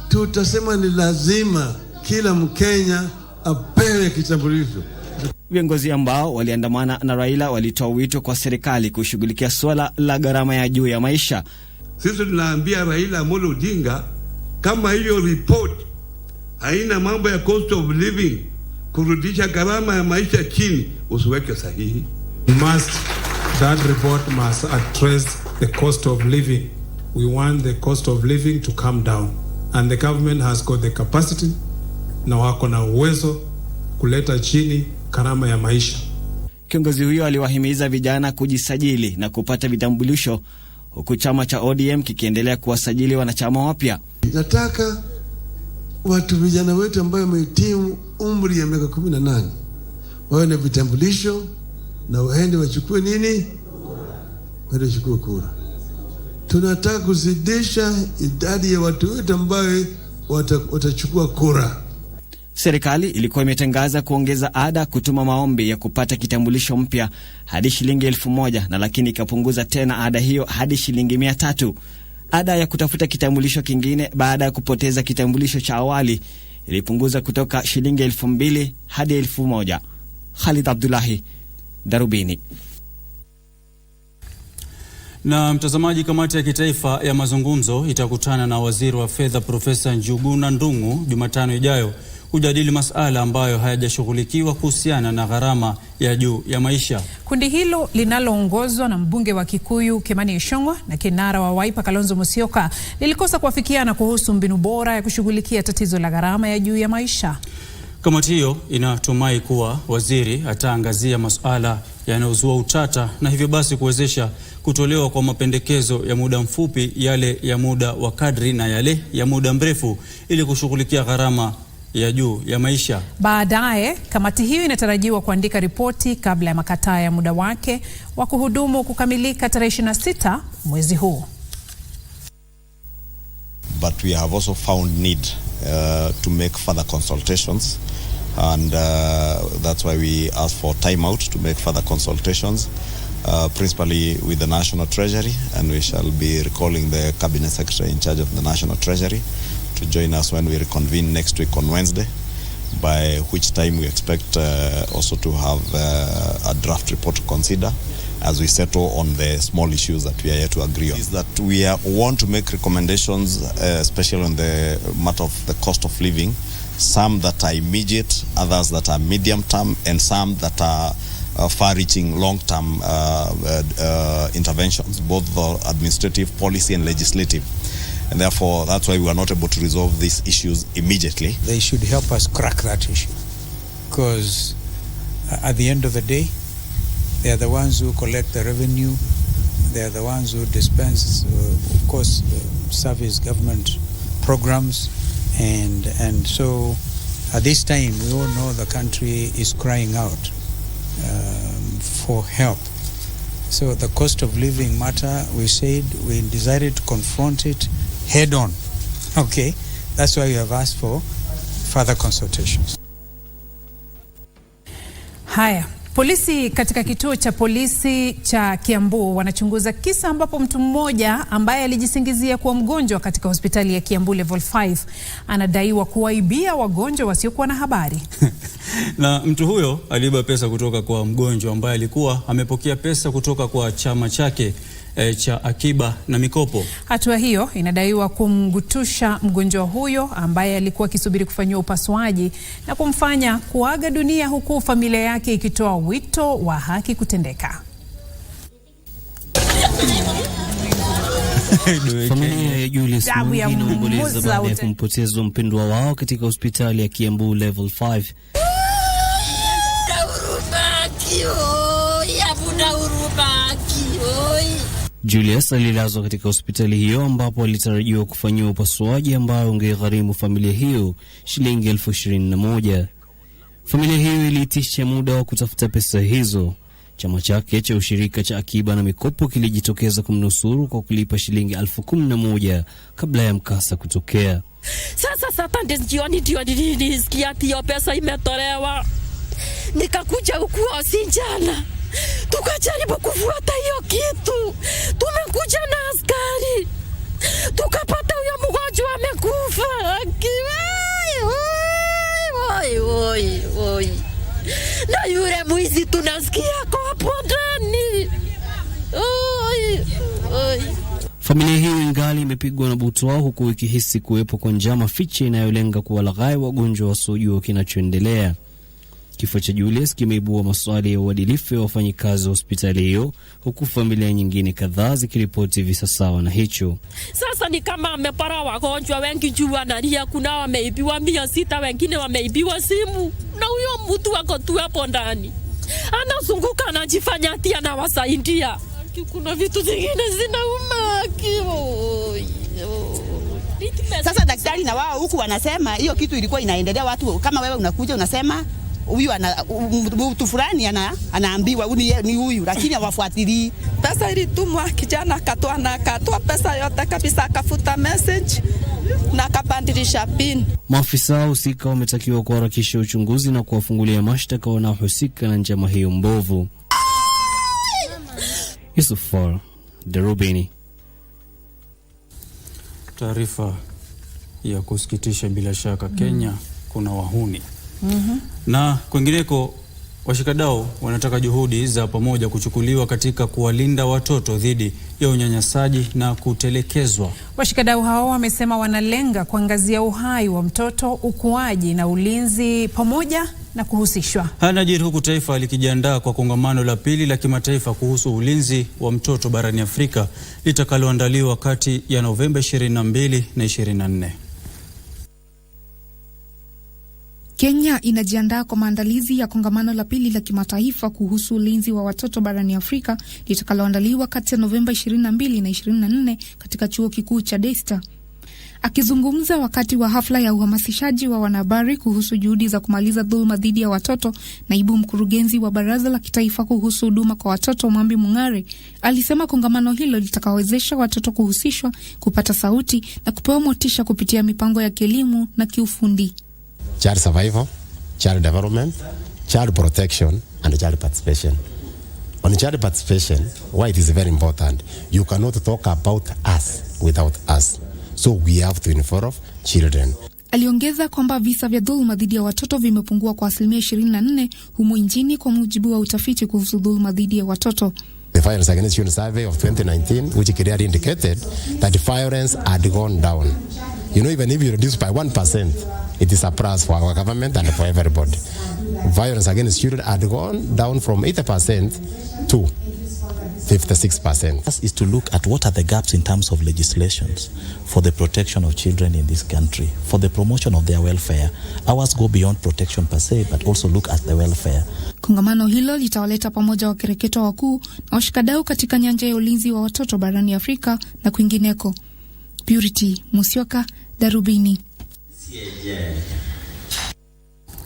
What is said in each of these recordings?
Tutasema ni lazima kila Mkenya apewe kitambulisho. Viongozi ambao waliandamana na Raila walitoa wito kwa serikali kushughulikia swala la gharama ya juu ya maisha. Sisi tunaambia Raila Amolo Odinga, kama hiyo report haina mambo ya cost of living, kurudisha gharama ya maisha chini, usiweke sahihi. That report must address the cost of living. We want the cost of living to come down, and the government has got the capacity na wako na uwezo kuleta chini gharama ya maisha. Kiongozi huyo aliwahimiza vijana kujisajili na kupata vitambulisho, huku chama cha ODM kikiendelea kuwasajili wanachama wapya. Nataka watu vijana wetu ambao wamehitimu umri ya miaka 18 wawe na vitambulisho na waende wachukue nini? Waende wachukue kura. Tunataka kuzidisha idadi ya watu wetu ambao watachukua kura. Serikali ilikuwa imetangaza kuongeza ada kutuma maombi ya kupata kitambulisho mpya hadi shilingi 1000, na lakini ikapunguza tena ada hiyo hadi shilingi 300. Ada ya kutafuta kitambulisho kingine baada ya kupoteza kitambulisho cha awali ilipunguza kutoka shilingi 2000 hadi 1000. Khalid Abdullahi, Darubini. Na mtazamaji, kamati ya kitaifa ya mazungumzo itakutana na waziri wa fedha Profesa Njuguna Ndung'u Jumatano ijayo kujadili masuala ambayo hayajashughulikiwa kuhusiana na gharama ya juu ya maisha. Kundi hilo linaloongozwa na mbunge wa Kikuyu Kimani Ichung'wah na kinara wa Wiper Kalonzo Musyoka lilikosa kuafikiana kuhusu mbinu bora ya kushughulikia tatizo la gharama ya juu ya maisha. Kamati hiyo inatumai kuwa waziri ataangazia masuala yanayozua utata na hivyo basi kuwezesha kutolewa kwa mapendekezo ya muda mfupi, yale ya muda wa kadri na yale ya muda mrefu ili kushughulikia gharama ya juu ya maisha. Baadaye, kamati hiyo inatarajiwa kuandika ripoti kabla ya makataa ya muda wake wa kuhudumu kukamilika tarehe 26 mwezi huu. But we have also found need to make further consultations, and that's why we asked for time out to make further consultations, principally with the National Treasury, and we shall be recalling the Cabinet Secretary in charge of the National Treasury to join us when we reconvene next week on Wednesday, by which time we expect also to have a draft report to consider as we settle on the small issues that we are here to agree on. Is that we want to make recommendations, especially on the matter of the cost of living, some that are immediate, others that are medium term, and some that are far-reaching long-term interventions, both the administrative, policy and legislative. And therefore, that's why we are not able to resolve these issues immediately. They should help us crack that issue, because at the end of the day, they are the ones who collect the revenue, they are the ones who dispense, of course, service government programs, and so at this time we all know the country is crying out for help. So the cost of living matter, we decided to confront it head on. Okay, that's why we have asked for further consultations. Haya, polisi katika kituo cha polisi cha Kiambu wanachunguza kisa ambapo mtu mmoja ambaye alijisingizia kuwa mgonjwa katika hospitali ya Kiambu level 5 anadaiwa kuwaibia wagonjwa wasiokuwa na habari. Na mtu huyo aliiba pesa kutoka kwa mgonjwa ambaye alikuwa amepokea pesa kutoka kwa chama chake cha akiba na mikopo. Hatua hiyo inadaiwa kumgutusha mgonjwa huyo ambaye alikuwa akisubiri kufanyiwa upasuaji na kumfanya kuaga dunia, huku familia yake ikitoa wito wa haki kutendeka. Familia ya Julius Mungi inaomboleza baada ya kumpoteza mpendwa wao katika hospitali ya Kiambu level 5. Julius alilazwa katika hospitali hiyo ambapo alitarajiwa kufanyiwa upasuaji ambao ungegharimu familia hiyo shilingi 21,000. Familia hiyo iliitisha muda wa kutafuta pesa hizo. Chama chake cha ushirika cha akiba na mikopo kilijitokeza kumnusuru kwa kulipa shilingi 11,000 kabla ya mkasa kutokea. Sasa Saturday jioni ndio nilisikia hiyo pesa imetolewa. Nikakuja huku Sinjana. Tukajaribu kufuata hiyo kitu. Tumekuja na askari. Tukapata huyo mgonjwa na yule mwizi tunasikia kwa hapo ndani. Familia hiyo ingali imepigwa na butwaa, huku ikihisi kuwepo kwa njama fiche inayolenga kuwalaghai wagonjwa wasiojua kinachoendelea. Kifo cha Julius kimeibua maswali ya uadilifu wa wafanyikazi wa hospitali hiyo, huku familia nyingine kadhaa zikiripoti visa sawa na hicho. Sasa ni kama amepara wagonjwa wengi juu wanalia, kuna wameibiwa 600, wengine wameibiwa simu, na huyo mtu wako tu hapo ndani anazunguka anajifanya ati anawasaidia. Kuna vitu zingine zinauma Sasa daktari na wao huku wanasema hiyo kitu ilikuwa inaendelea. Watu kama wewe unakuja unasema huyu mtu fulani anaambiwa ni huyu, lakini hawafuatilii. Pesa ilitumwa, kijana akatoa pesa yote kabisa, akafuta message na akabandilisha pin. Maafisa husika wametakiwa kuharakisha uchunguzi na kuwafungulia mashtaka wanaohusika na njama hiyo mbovu. Yusuf, Darubini. Taarifa ya kusikitisha bila shaka. Kenya kuna wahuni. Na kwingineko, washikadau wanataka juhudi za pamoja kuchukuliwa katika kuwalinda watoto dhidi ya unyanyasaji na kutelekezwa. Washikadau hao wamesema wanalenga kuangazia uhai wa mtoto, ukuaji na ulinzi pamoja na kuhusishwa. Hanajiri huku taifa likijiandaa kwa kongamano la pili la kimataifa kuhusu ulinzi wa mtoto barani Afrika litakaloandaliwa kati ya Novemba 22 na 24. Kenya inajiandaa kwa maandalizi ya kongamano la pili la kimataifa kuhusu ulinzi wa watoto barani Afrika litakaloandaliwa kati ya Novemba 22 na 24 katika chuo kikuu cha Daystar. Akizungumza wakati wa hafla ya uhamasishaji wa wanahabari kuhusu juhudi za kumaliza dhuluma dhidi ya watoto, naibu mkurugenzi wa Baraza la Kitaifa kuhusu huduma kwa watoto Mwambi Mung'are alisema kongamano hilo litakawezesha watoto kuhusishwa, kupata sauti na kupewa motisha kupitia mipango ya kielimu na kiufundi. Child survival, child development, child protection and child participation. On child participation, why it is very important, you cannot talk about us without us. So we have to involve children. Aliongeza kwamba visa vya dhuluma dhidi ya watoto vimepungua kwa 24% humu nchini kwa mujibu wa utafiti kuhusu dhuluma dhidi ya watoto. The Violence Against Children Survey of 2019, which clearly indicated that violence had gone down. You know, even if you reduce by 1%, it is a plus for our government and for everybody. Violence against children had gone down from 80% to 56%. Is to look at what are the gaps in terms of legislations for the protection of children in this country, for the promotion of their welfare. Ours go beyond protection per se, but also look at the welfare. Kongamano hilo litawaleta pamoja wakereketo wakuu na washikadau katika nyanja ya ulinzi wa watoto barani Afrika na kwingineko. Purity Musyoka, Darubini.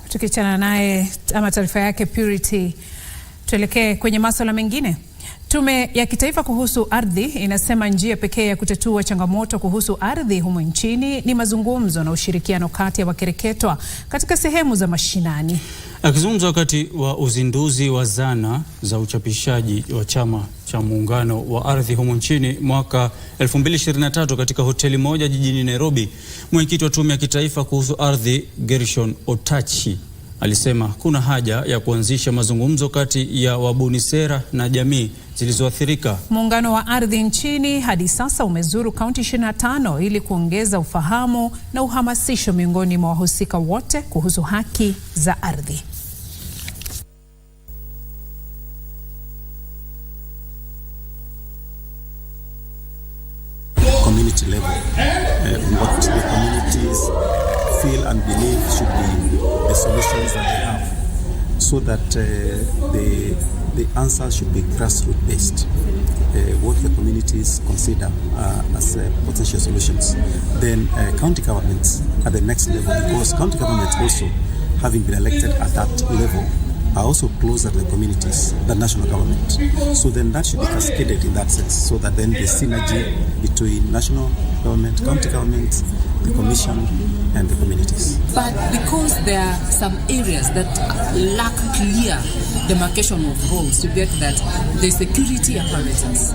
Tukichana naye ama taarifa yake Purity, tuelekee kwenye masuala mengine. Tume ya Kitaifa kuhusu Ardhi inasema njia pekee ya kutatua changamoto kuhusu ardhi humu nchini ni mazungumzo na ushirikiano kati ya wakereketwa katika sehemu za mashinani. Akizungumza wakati wa uzinduzi wa zana za uchapishaji wa chama cha muungano wa ardhi humu nchini mwaka 2023 katika hoteli moja jijini Nairobi, mwenyekiti wa Tume ya Kitaifa kuhusu Ardhi Gershon Otachi alisema kuna haja ya kuanzisha mazungumzo kati ya wabuni sera na jamii zilizoathirika. Muungano wa ardhi nchini hadi sasa umezuru kaunti 25 ili kuongeza ufahamu na uhamasisho miongoni mwa wahusika wote kuhusu haki za ardhi. Community level, what the communities feel and believe should be the solutions that they have, so that the answers should be grassroots based. What the communities consider as potential solutions. Then county governments at the next level, because county governments also, having been elected at that level, are also closer to the communities than national government. So then that should be cascaded in that sense, so that then the synergy between national government, county government, the commission and the communities. But because there are some areas that lack clear demarcation of roles, to get that the security apparatus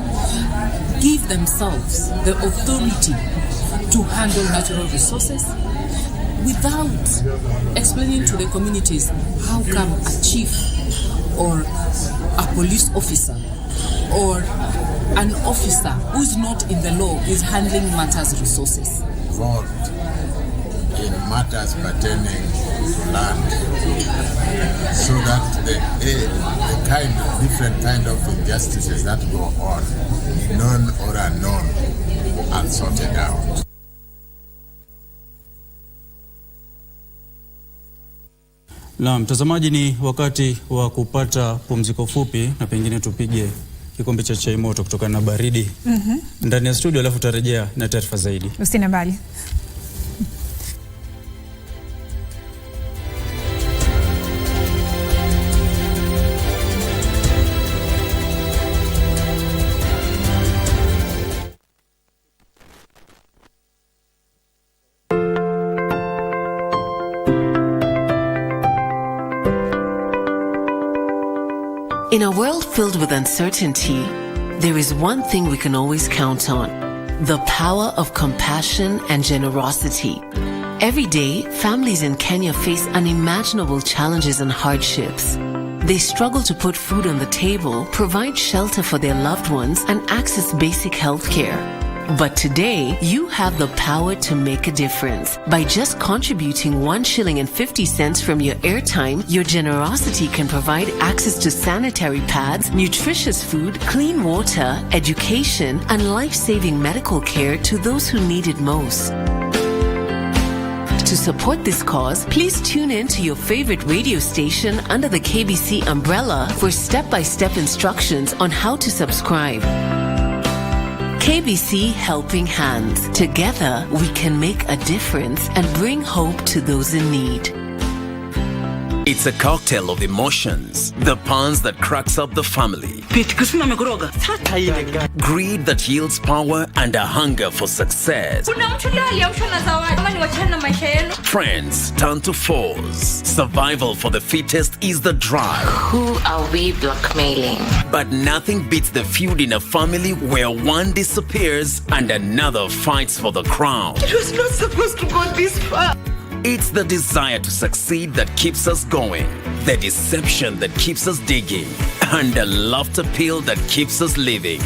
give themselves the authority to handle natural resources without explaining to the communities how come a chief or a police officer or an officer who's not in the law is handling matters resources? Involved in matters pertaining to land, so that the different kind of injustices that go on, known or unknown, are sorted out. Na mtazamaji, ni wakati wa kupata pumziko fupi na pengine tupige kikombe cha chai moto kutokana na baridi ndani ya studio, alafu tutarejea na taarifa zaidi. Usina mbali. In a world filled with uncertainty, there is one thing we can always count on: the power of compassion and generosity. Every day, families in Kenya face unimaginable challenges and hardships. They struggle to put food on the table, provide shelter for their loved ones, and access basic health care. But today, you have the power to make a difference. By just contributing 1 shilling and 50 cents from your airtime, your generosity can provide access to sanitary pads, nutritious food, clean water, education, and life-saving medical care to those who need it most. To support this cause, please tune in to your favorite radio station under the KBC umbrella for step-by-step instructions on how to subscribe. KBC Helping Hands. Together, we can make a difference and bring hope to those in need. It's a cocktail of emotions. The puns that cracks up the family. Greed that yields power and a hunger for success. Friends turn to foes. Survival for the fittest is the drive. Who are we blackmailing? But nothing beats the feud in a family where one disappears and another fights for the crown. It was not supposed to go this far. It's the desire to succeed that keeps us going, the deception that keeps us digging, and the laughter pill that keeps us living.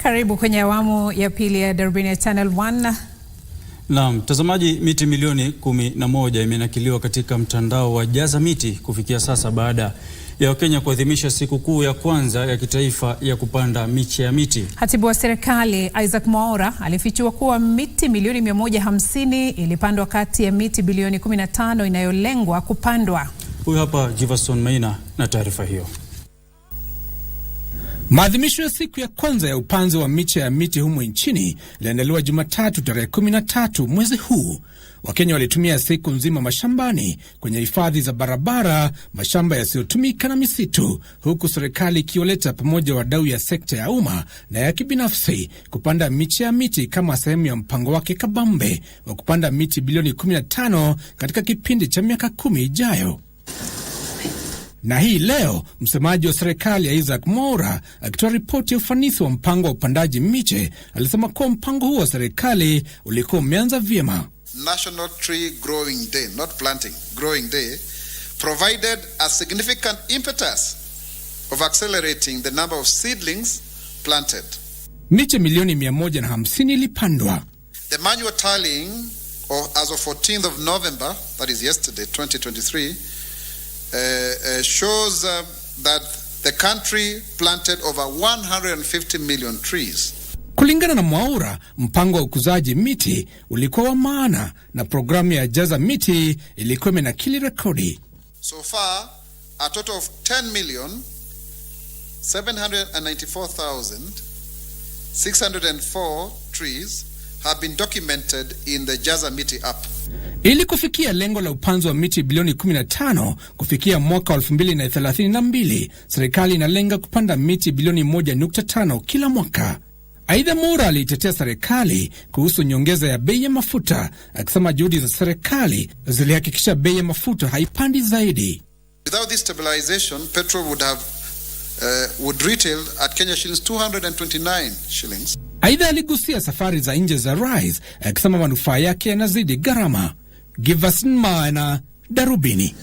Karibu kwenye awamu ya pili ya Darubini Channel 1. Na mtazamaji, miti milioni 11 imenakiliwa katika mtandao wa Jaza Miti kufikia sasa baada ya Wakenya kuadhimisha siku kuu ya kwanza ya kitaifa ya kupanda miche ya miti. Hatibu wa serikali Isaac Mwaura alifichua kuwa miti milioni 150 ilipandwa kati ya miti bilioni 15 inayolengwa kupandwa. Huyu hapa Jiverson Maina na taarifa hiyo. Maadhimisho ya siku ya kwanza ya upanzi wa miche ya miti humu nchini iliandaliwa Jumatatu tarehe 13 mwezi huu. Wakenya walitumia siku nzima mashambani, kwenye hifadhi za barabara, mashamba yasiyotumika na misitu, huku serikali ikioleta pamoja wadau ya sekta ya umma na ya kibinafsi kupanda miche ya miti kama sehemu ya mpango wake kabambe wa kupanda miti bilioni 15 katika kipindi cha miaka 10 ijayo. Na hii leo, msemaji wa serikali ya Isaac Mwaura akitoa ripoti ya ufanisi wa mpango wa upandaji miche, alisema kuwa mpango huo wa serikali ulikuwa umeanza vyema. National Tree Growing Day, not planting, growing day, provided a significant impetus of accelerating the number of seedlings planted. Miche milioni 150 ilipandwa. The manual tallying as of 14th of November, that is yesterday, 2023, shows that the country planted over 150 million trees. Kulingana na Mwaura, mpango wa ukuzaji miti ulikuwa wa maana na programu ya Jaza Miti ilikuwa imenakili rekodi. So far, a total of 10,794,604 trees have been documented in the Jaza Miti app. Ili kufikia lengo la upanzi wa miti bilioni 15 kufikia mwaka 2032, serikali inalenga kupanda miti bilioni 1.5 kila mwaka. Aidha, Mura alitetea serikali kuhusu nyongeza ya bei ya mafuta, akisema juhudi za serikali zilihakikisha bei ya mafuta haipandi zaidi. Without this stabilization, petrol would retail at Kenya shillings 229 shillings. Aidha, aligusia safari za nje za rais, akisema manufaa yake yanazidi gharama. Givasnma na Darubini.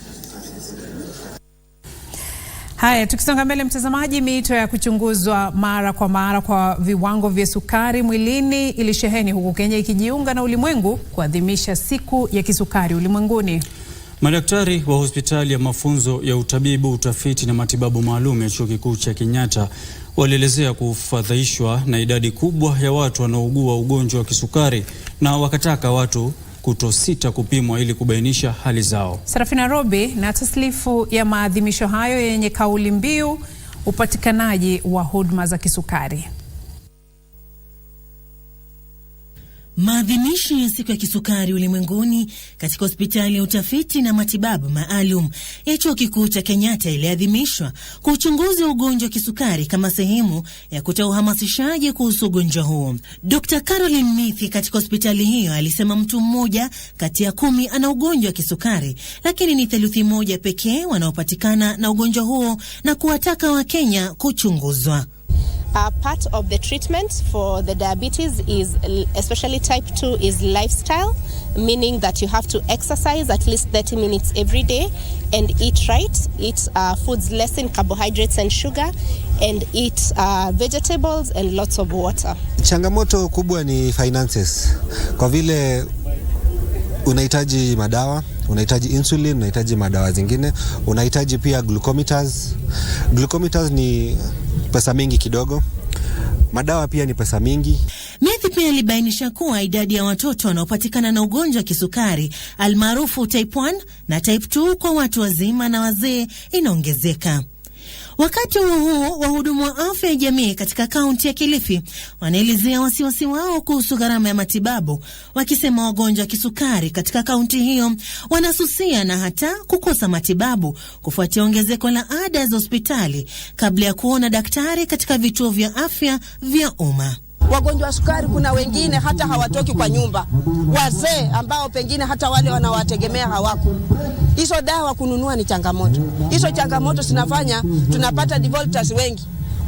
Haya, tukisonga mbele mtazamaji, miito ya kuchunguzwa mara kwa mara kwa viwango vya sukari mwilini ilisheheni huku Kenya ikijiunga na ulimwengu kuadhimisha siku ya kisukari ulimwenguni. Madaktari wa hospitali ya mafunzo ya utabibu, utafiti na matibabu maalum ya Chuo Kikuu cha Kenyatta walielezea kufadhaishwa na idadi kubwa ya watu wanaougua ugonjwa wa kisukari na wakataka watu kutosita kupimwa ili kubainisha hali zao. Sarafina Robi na taslifu ya maadhimisho hayo yenye kauli mbiu upatikanaji wa huduma za kisukari. Maadhimisho ya siku ya kisukari ulimwenguni katika hospitali ya utafiti na matibabu maalum ya Chuo Kikuu cha Kenyatta iliadhimishwa kwa uchunguzi wa ugonjwa wa kisukari kama sehemu ya kutoa uhamasishaji kuhusu ugonjwa huo. Dr. Caroline Mithi katika hospitali hiyo alisema mtu mmoja kati ya 10 ana ugonjwa wa kisukari, lakini ni theluthi moja pekee wanaopatikana na ugonjwa huo na kuwataka Wakenya kuchunguzwa. Part of the treatment for the diabetes is, especially type 2, is lifestyle, meaning that you have to exercise at least 30 minutes every day and eat right, eat foods less in carbohydrates and sugar, and eat vegetables and lots of water. Changamoto kubwa ni finances. Kwa vile unahitaji madawa, unahitaji insulin, unahitaji madawa zingine, unahitaji pia glucometers. Glucometers ni pesa mingi kidogo. Madawa pia ni pesa mingi. Mithi pia alibainisha kuwa idadi ya watoto wanaopatikana na ugonjwa wa kisukari almaarufu type 1 na type 2 kwa watu wazima na wazee inaongezeka. Wakati huo wahudumu wa afya ya jamii katika kaunti ya Kilifi wanaelezea wasiwasi wao kuhusu gharama ya matibabu, wakisema wagonjwa wa kisukari katika kaunti hiyo wanasusia na hata kukosa matibabu kufuatia ongezeko la ada za hospitali kabla ya kuona daktari katika vituo vya afya vya umma. Wagonjwa wa sukari kuna wengine hata hawatoki kwa nyumba. Wazee ambao pengine hata wale wanawategemea hawako. Hizo dawa kununua ni changamoto. Hizo changamoto zinafanya tunapata defaulters wengi.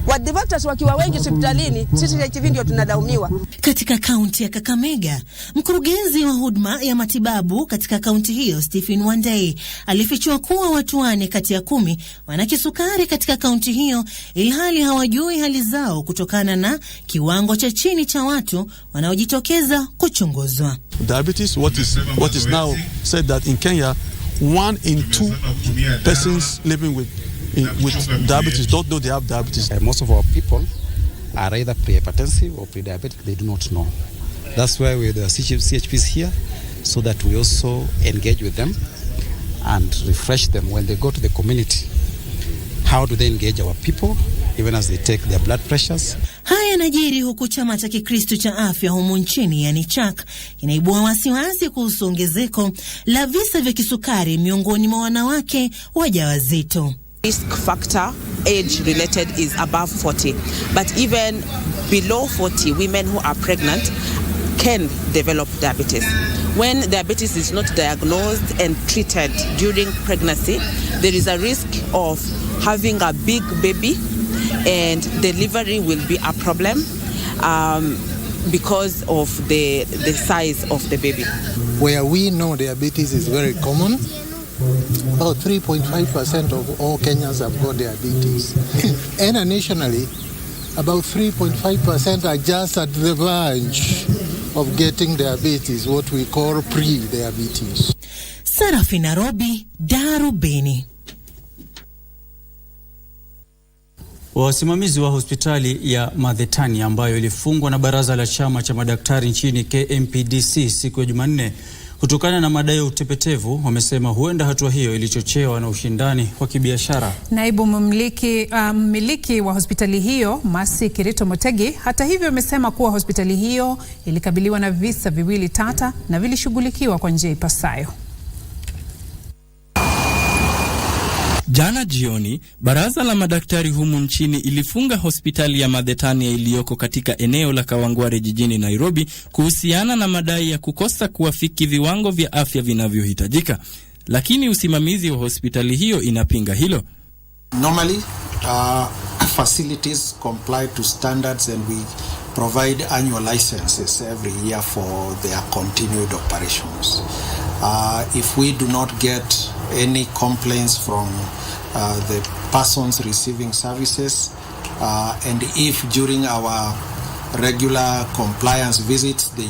Wa defaulters wakiwa wengi hospitalini, sisi HIV ndio tunadaumiwa. Katika kaunti ya Kakamega, mkurugenzi wa huduma ya matibabu katika kaunti hiyo Stephen Wandei alifichua kuwa watu 4 kati ya 10 wana kisukari katika kaunti hiyo, ilhali hawajui hali zao kutokana na kiwango cha chini cha watu wanaojitokeza kuchunguzwa. Diabetes, what is now said that in Kenya 1 in 2 persons living with diabetes don't know they have diabetes. Most of our people are either pre-hypertensive or pre-diabetic. They do not know. That's why we the CHPs here, so that we also engage with them and refresh them when they go to the community. How do they engage our people, even as they take their blood pressures? Haya yanajiri huku chama cha Kikristo cha afya humu nchini, yani CHAK, kinaibua wasiwasi kuhusu ongezeko la visa vya kisukari miongoni mwa wanawake wajawazito. Risk factor age related is above 40, but even below 40, women who are pregnant can develop diabetes. When diabetes is not diagnosed and treated during pregnancy, there is a risk of having a big baby, and delivery will be a problem because of the size of the baby. Where we know diabetes is very common, about 3.5% of all Kenyans have got diabetes. Internationally, about 3.5% are just at the verge of getting diabetes, what we call pre-diabetes. Sarafina Robi, Darubini. Wasimamizi wa hospitali ya Madhetani ambayo ilifungwa na baraza la chama cha madaktari nchini KMPDC siku ya Jumanne kutokana na madai ya utepetevu wamesema huenda hatua hiyo ilichochewa na ushindani wa kibiashara. Naibu mmiliki wa hospitali hiyo Masi Kirito Motegi hata hivyo amesema kuwa hospitali hiyo ilikabiliwa na visa viwili tata na vilishughulikiwa kwa njia ipasayo. Jana jioni, baraza la madaktari humu nchini ilifunga hospitali ya Madhetania iliyoko katika eneo la Kawangware jijini Nairobi kuhusiana na madai ya kukosa kuafiki viwango vya afya vinavyohitajika. Lakini usimamizi wa hospitali hiyo inapinga hilo. Normally, facilities comply to standards and we provide annual licenses every year for their continued operations. If we do not get any complaints from the persons receiving services, and if during our regular compliance visits they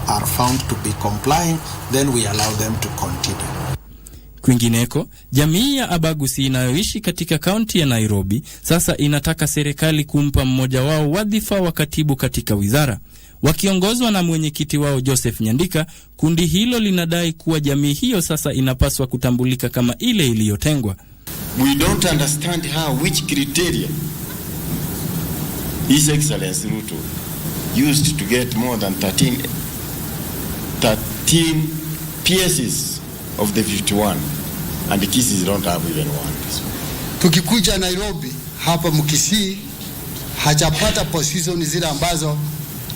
are found to be complying, then we allow them to continue. Kwingineko, jamii ya Abagusi inayoishi katika kaunti ya Nairobi sasa inataka serikali kumpa mmoja wao wadhifa wa katibu katika wizara. Wakiongozwa na mwenyekiti wao Joseph Nyandika, kundi hilo linadai kuwa jamii hiyo sasa inapaswa kutambulika kama ile iliyotengwa. We don't understand which criteria His Excellency Ruto used to get more than 13 PSs of the 51, and the Kisi's don't have even one. Tukikuja Nairobi hapa Mkisii hajapata position zile ambazo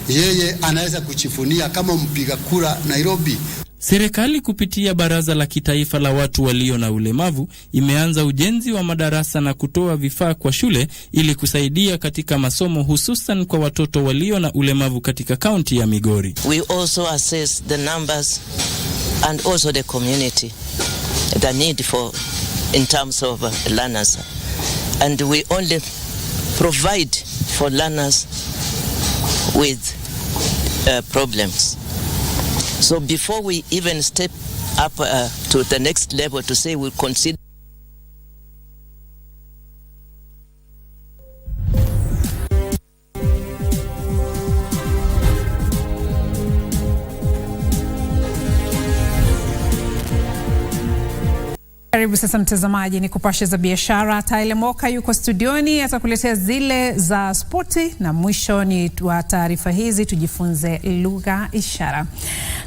yeye anaweza kuchifunia kama mpiga kura Nairobi. Serikali kupitia Baraza la Kitaifa la Watu Walio na Ulemavu imeanza ujenzi wa madarasa na kutoa vifaa kwa shule ili kusaidia katika masomo, hususan kwa watoto walio na ulemavu katika kaunti ya Migori. We also assess the numbers and also the community, the need for in terms of learners, and we only provide for learners with problems. So before we even step up to the next level to say we'll consider. Karibu sasa mtazamaji, ni kupashe za biashara. Tyler Moka yuko studioni, atakuletea zile za spoti, na mwisho ni wa taarifa hizi tujifunze lugha ishara.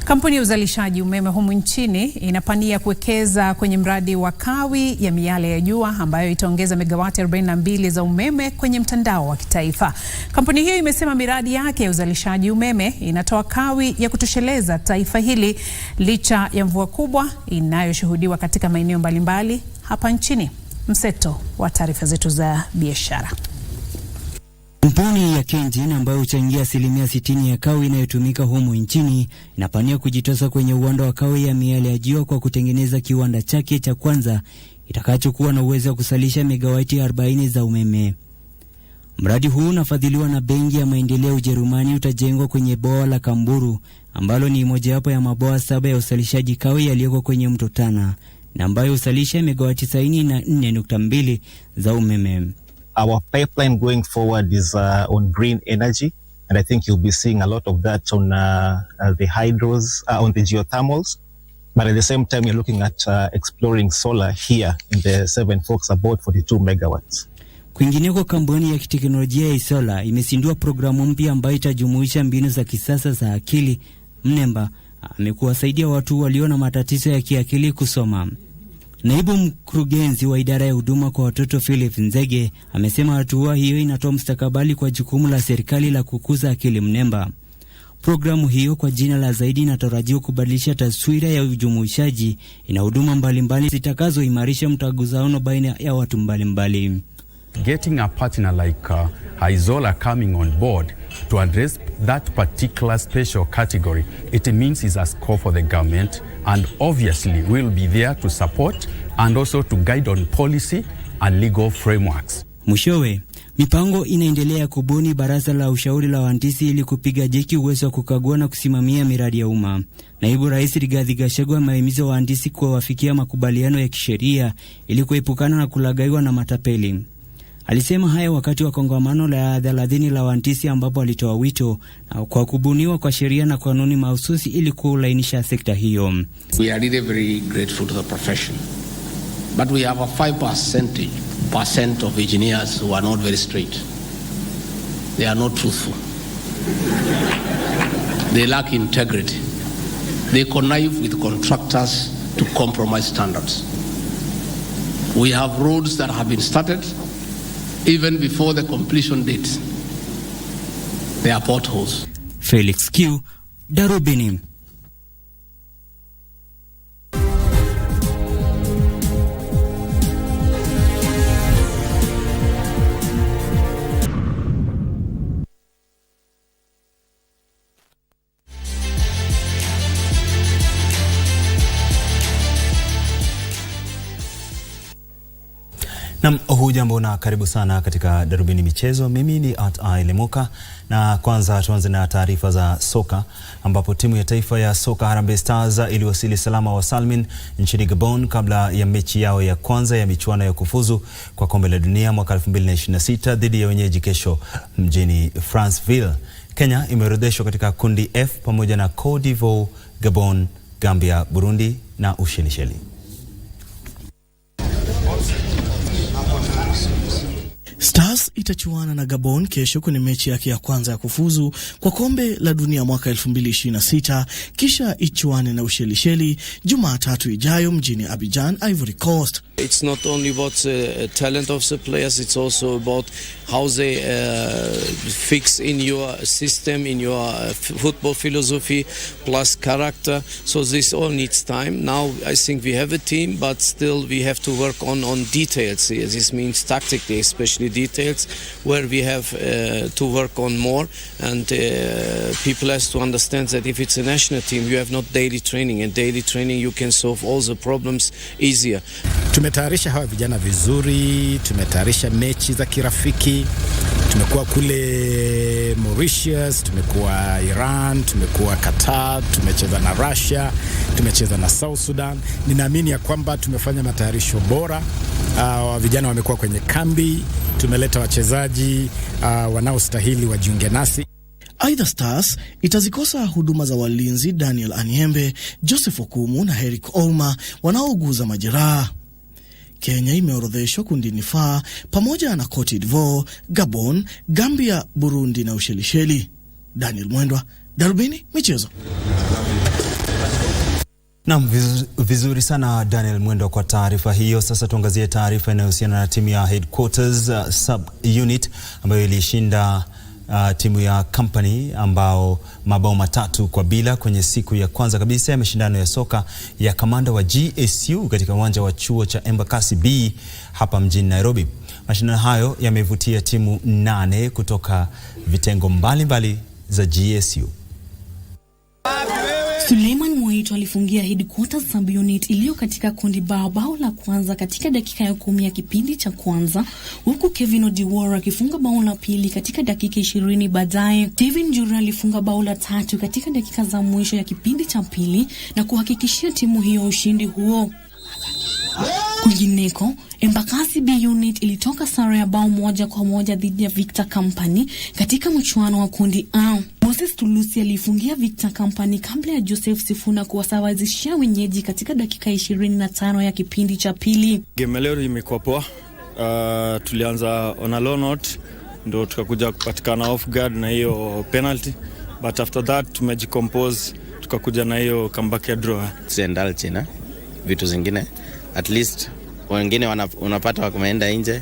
Kampuni ya uzalishaji umeme humu nchini inapania kuwekeza kwenye mradi wa kawi ya miale ya jua ambayo itaongeza megawati 42 za umeme kwenye mtandao wa kitaifa. Kampuni hiyo imesema miradi yake ya uzalishaji umeme inatoa kawi ya kutosheleza taifa hili licha ya mvua kubwa inayoshuhudiwa katika maeneo mbalimbali hapa nchini. Mseto wa taarifa zetu za biashara. Kampuni ya KenGen ambayo huchangia 60% ya kawi inayotumika humu nchini inapania kujitosa kwenye uwanda wa kawi ya miale ya jua kwa kutengeneza kiwanda chake cha kwanza itakachokuwa na uwezo wa kusalisha megawati 40 za umeme. Mradi huu unafadhiliwa na Benki ya Maendeleo Ujerumani, utajengwa kwenye bwawa la Kamburu ambalo ni mojawapo ya mabwawa 7 ya usalishaji kawi yaliyoko kwenye mto Tana na ambayo usalisha megawati 94.2 za umeme. Our pipeline going forward is on green energy, and I think you'll be seeing a lot of that on the hydros, on the geothermals. But at the same time, you're looking at exploring solar here in the Seven Forks, about 42 megawatts. Kwingineko, kampuni ya kiteknolojia ya Isola imezindua programu mpya ambayo itajumuisha mbinu za kisasa za akili mnemba amekuwasaidia watu walio na matatizo ya kiakili kusoma. Naibu mkurugenzi wa idara ya huduma kwa watoto Philip Nzege amesema hatua hiyo inatoa mustakabali kwa jukumu la serikali la kukuza akili mnemba. Programu hiyo kwa jina la zaidi inatarajiwa kubadilisha taswira ya ujumuishaji, ina huduma mbalimbali zitakazoimarisha mtagusano baina ya watu mbalimbali. Getting a partner like Isola coming on board to address that particular special category, it means is a score for the government, and obviously we'll be there to support and also to guide on policy and legal frameworks. Mwishowe, mipango inaendelea kubuni baraza la ushauri la wahandisi ili kupiga jeki uwezo wa kukagua na kusimamia miradi ya umma. Naibu Rais Rigathi Gachagua amehimiza wahandisi kuwafikia makubaliano ya kisheria ili kuepukana na kulagaiwa na matapeli. Alisema haya wakati wa kongamano la 30 la wahandisi ambapo alitoa wito kwa kubuniwa kwa sheria na kanuni mahususi ili kulainisha sekta hiyo. We are really very grateful to the profession, but we have a 5% of engineers who are not very straight. They are not truthful. They lack integrity. They connive with contractors to compromise standards. We have roads that have been started even before the completion date. There are potholes. Felix Q, Darubini. Na hujambo na karibu sana katika Darubini Michezo. Mimi ni Lemuka, na kwanza tuanze na taarifa za soka ambapo timu ya taifa ya soka Harambee Stars iliwasili salama wa Salmin nchini Gabon kabla ya mechi yao ya kwanza ya michuano ya kufuzu kwa kombe la dunia mwaka 2026 dhidi ya wenyeji kesho mjini Franceville. Kenya imeorodheshwa katika kundi F pamoja na Cote d'Ivoire, Gabon, Gambia, Burundi na Ushelisheli. Stars itachuana na Gabon kesho kwenye mechi yake ya kwanza ya kufuzu kwa kombe la dunia mwaka 2026, kisha ichuane na Ushelisheli Jumatatu ijayo mjini Abidjan, Ivory Coast. It's not only about the talent of the players, it's also about how they fix in your system, in your football philosophy, plus character. So this all needs time. Now I think we have a team, but still we have to work on details. This means tactically, especially details, where we have to work on more. And people have to understand that if it's a national team, you have not daily training. And daily training, you can solve all the problems easier. Tumetayarisha hawa vijana vizuri, tumetayarisha mechi za kirafiki. Tumekuwa kule Mauritius, tumekuwa Iran, tumekuwa Qatar, tumecheza na Russia, tumecheza na South Sudan. Ninaamini ya kwamba tumefanya matayarisho bora. Vijana wamekuwa kwenye kambi, tumeleta wachezaji wanaostahili wajiunge nasi. Aidha, Stars itazikosa huduma za walinzi Daniel Anyembe, Joseph Okumu na Eric Ouma wanaouguza majeraha. Kenya imeorodheshwa kundini F pamoja na Cote d'Ivoire, Gabon, Gambia, Burundi na Ushelisheli. Daniel Mwendwa, Darubini Michezo. Naam, vizuri sana Daniel Mwendwa kwa taarifa hiyo. Sasa tuangazie taarifa inayohusiana na timu ya Headquarters Sub-Unit ambayo ilishinda timu ya Company ambao mabao 3-0 kwenye siku ya kwanza kabisa ya mashindano ya soka ya kamanda wa GSU katika uwanja wa chuo cha Embakasi B hapa mjini Nairobi. Mashindano hayo yamevutia timu 8 kutoka vitengo mbalimbali za GSU. Suleiman Moito alifungia Headquarters Sub-Unit iliyo katika kundi bao la kwanza katika dakika ya 10 ya kipindi cha kwanza, huku Kevin Odiwara akifunga bao la pili katika dakika 20 baadaye. Steven Jura alifunga bao la 3 katika dakika za mwisho ya kipindi cha pili na kuhakikishia timu hiyo ushindi huo. Kwingineko, Embakasi B Unit ilitoka sare ya bao 1-1 dhidi ya Victor Company katika mchuano wa kundi A. Moses Tulusi alifungia Victor Company kabla ya Joseph Sifuna kuwasawazishia wenyeji katika dakika 25 ya kipindi cha pili. Game leo imekuwa poa. Tulianza on a low note, ndo tukakuja kupatikana off guard na hiyo penalty, but after that tumejicompose, tukakuja na hiyo comeback ya draw. Sendalchi na vitu zingine, at least wengine unapata wakumeenda nje,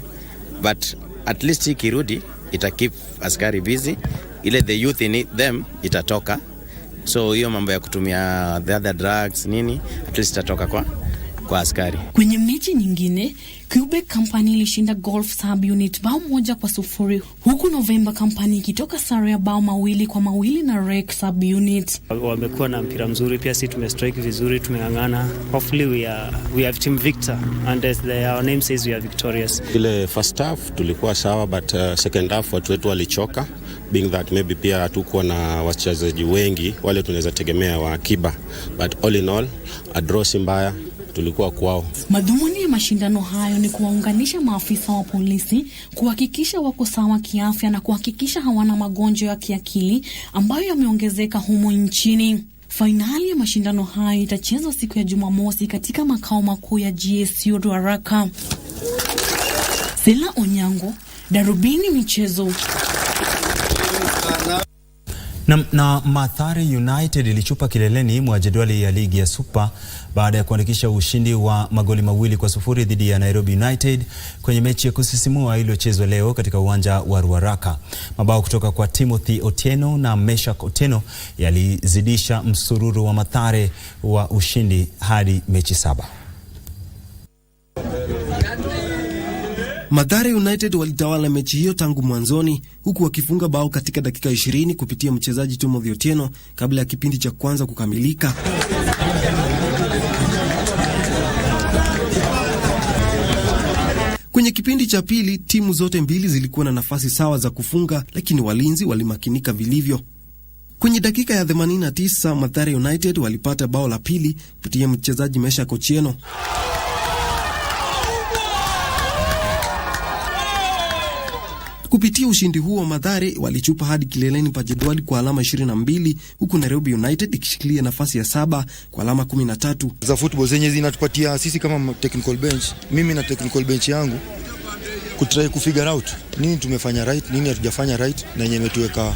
but at least ikirudi ita keep askari busy, ile the youth in them itatoka. So hiyo mambo ya kutumia the other drugs nini, at least itatoka kwa askari. Kwenye mechi nyingine, Quebec Company ilishinda Golf Sub-Unit bao 1-0, huku November Company ikitoka sare ya bao 2-2 na Rec Sub-Unit. Wamekuwa na mpira mzuri, pia sisi tumestrike vizuri, tumengangana. Hopefully we have team victor, and as our name says, we are victorious. Ile first half tulikuwa sawa, but second half watu wetu walichoka, being that maybe pia hatukuwa na wachezaji wengi wale tunaweza tegemea wa akiba, but all in all a draw si mbaya, tulikuwa kwao. Madhumuni ya mashindano hayo ni kuwaunganisha maafisa wa polisi, kuhakikisha wako sawa kiafya na kuhakikisha hawana magonjwa ya kiakili ambayo yameongezeka humo nchini. Fainali ya mashindano hayo itachezwa siku ya Jumamosi katika makao makuu ya GSU Ruaraka. Sila Onyango, Darubini Michezo. Na Mathare United ilichupa kileleni mwa jedwali ya ligi ya Super baada ya kuandikisha ushindi wa magoli 2-0 dhidi ya Nairobi United kwenye mechi ya kusisimua iliyochezwa leo katika uwanja wa Ruaraka. Mabao kutoka kwa Timothy Otieno na Meshak Otieno yalizidisha msururu wa Mathare wa ushindi hadi mechi 7. Mathare United walitawala mechi hiyo tangu mwanzoni, huku wakifunga bao katika dakika 20 kupitia mchezaji Timothy Otieno kabla ya kipindi cha kwanza kukamilika. Kwenye kipindi cha pili, timu zote mbili zilikuwa na nafasi sawa za kufunga, lakini walinzi walimakinika vilivyo. Kwenye dakika ya 89, Mathare United walipata bao la pili kupitia mchezaji Meshak Otieno. Kupitia ushindi huo, Mathare walichupa hadi kileleni pa jedwali kwa alama 22, huku Nairobi United ikishikilia nafasi ya 7 kwa alama 13. Za football zenye zinatupatia sisi kama technical bench, mimi na technical bench yangu kutry kufigure out nini tumefanya right, nini hatujafanya right, na yenye imetuweka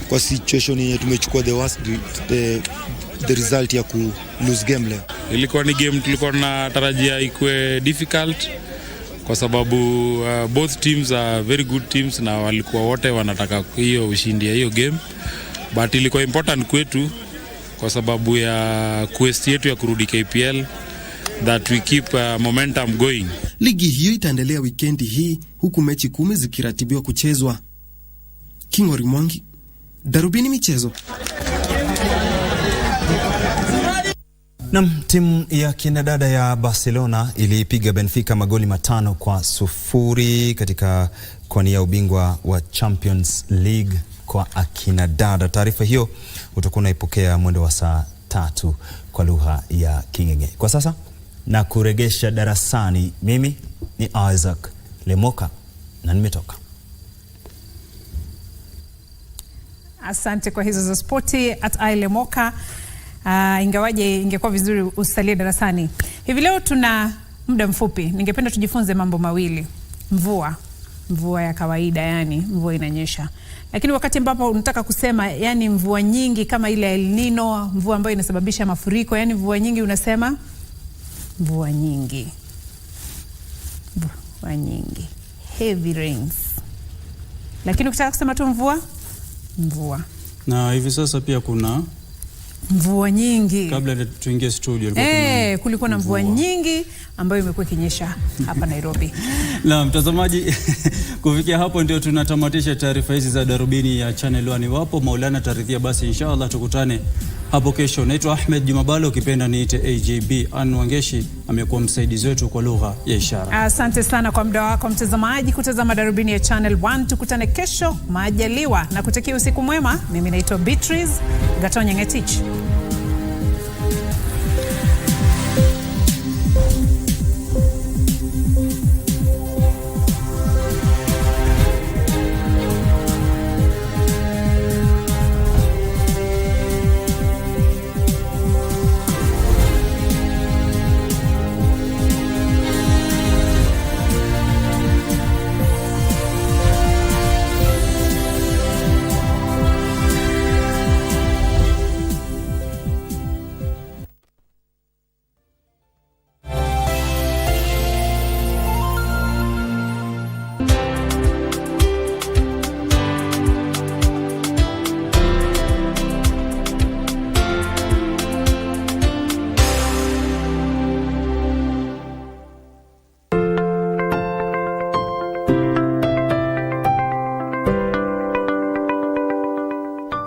kwa situation yenye tumechukua the result ya ku lose game leo. Ilikuwa ni game tulikuwa na tarajia ikuwe difficult kwa sababu both teams are very good teams na walikuwa wote wanataka hiyo ushindi ya hiyo game, but ilikuwa important kwetu kwa sababu ya quest yetu ya kurudi KPL that we keep momentum going. Ligi hiyo itaendelea weekendi hii, huku mechi 10 zikiratibiwa kuchezwa. Kingori Mwangi, Darubini Michezo. Timu ya kinadada ya Barcelona ilipiga Benfica magoli 5-0 katika kuwania ubingwa wa Champions League kwa akinadada. Taarifa hiyo utakuwa unaipokea mwendo wa saa 3 kwa lugha ya King'eng'e. Kwa sasa na kuregesha darasani, mimi ni Isaac Lemoka na nimetoka. Asante kwa hizo za spoti @Lemoka. Ingawaje ingekuwa vizuri usalie darasani. Hivi leo tuna muda mfupi. Ningependa tujifunze mambo mawili. Mvua ya kawaida, yani mvua inanyesha. Lakini wakati ambapo unataka kusema yani mvua nyingi kama ile El Nino, mvua ambayo inasababisha mafuriko, yani mvua nyingi unasema mvua nyingi. Mvua nyingi. Heavy rains. Lakini ukitaka kusema tu mvua. Na hivi sasa pia kuna mvua nyingi. Kabla tuingie studio kulikuwa na mvua nyingi ambayo imekuwa ikinyesha hapa Nairobi. Na mtazamaji, kufikia hapo ndio tunatamatisha taarifa hizi za Darubini ya Channel 1. Wapo Maulana taridhia, basi inshallah tukutane hapo kesho. Naitwa Ahmed Jumabalo, ukipenda niite AJB. Anwangeshi amekuwa msaidizi wetu kwa lugha ya ishara. Asante sana kwa muda wako mtazamaji kutazama Darubini ya Channel 1. Tukutane kesho majaliwa na kutakia usiku mwema. Mimi naitwa Beatrice Gatonye Ngetich.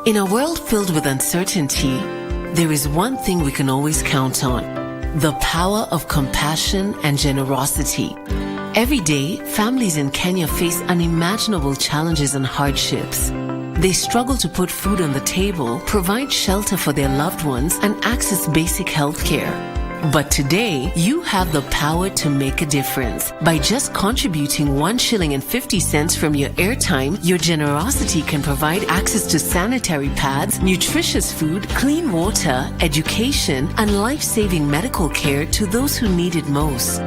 In a world filled with uncertainty, there is one thing we can always count on: the power of compassion and generosity. Every day, families in Kenya face unimaginable challenges and hardships. They struggle to put food on the table, provide shelter for their loved ones, and access basic health care. But today, you have the power to make a difference. By just contributing 1 shilling and 50 cents from your airtime, your generosity can provide access to sanitary pads, nutritious food, clean water, education, and life-saving medical care to those who need it most.